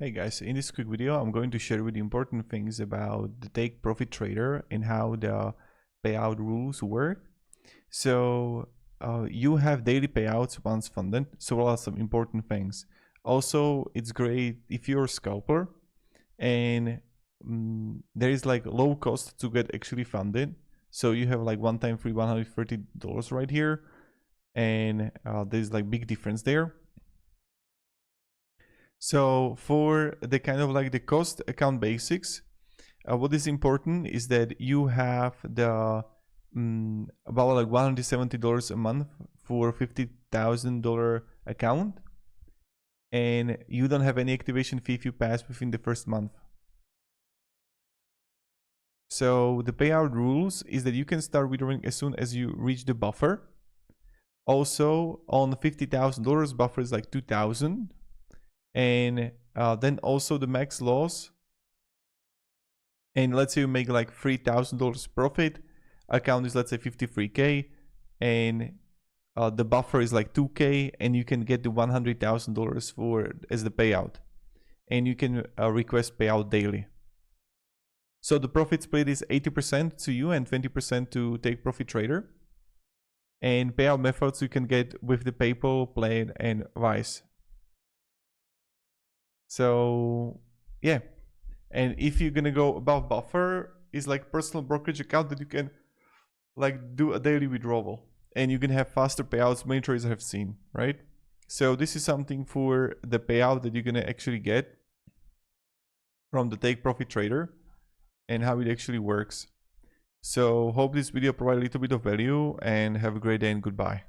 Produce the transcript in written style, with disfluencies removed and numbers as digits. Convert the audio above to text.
Hey guys, in this quick video I'm going to share with you important things about the take profit trader and how the payout rules work. So you have daily payouts once funded, so what are some important things. Also, it's great if you're a scalper and there is like low cost to get actually funded. So you have like one time free $130 right here, and there's like big difference there. So for the kind of like the cost account basics, what is important is that you have the about like $170 a month for $50,000 account, and you don't have any activation fee if you pass within the first month. So the payout rules is that you can start withdrawing as soon as you reach the buffer. Also on $50,000, buffer is like 2,000. And then also the max loss, and let's say you make like $3,000 profit, account is let's say 53k, and the buffer is like 2k, and you can get the $100,000 for as the payout, and you can request payout daily. So the profit split is 80% to you and 20% to take profit trader, and payout methods you can get with the PayPal, Plaid, and Wise. So yeah, and if you're gonna go above buffer, is like personal brokerage account that you can like do a daily withdrawal, and you can have faster payouts. Many traders have seen, right? So this is something for the payout that you're gonna actually get from the take profit trader and how it actually works. So hope this video provided a little bit of value, and have a great day and goodbye.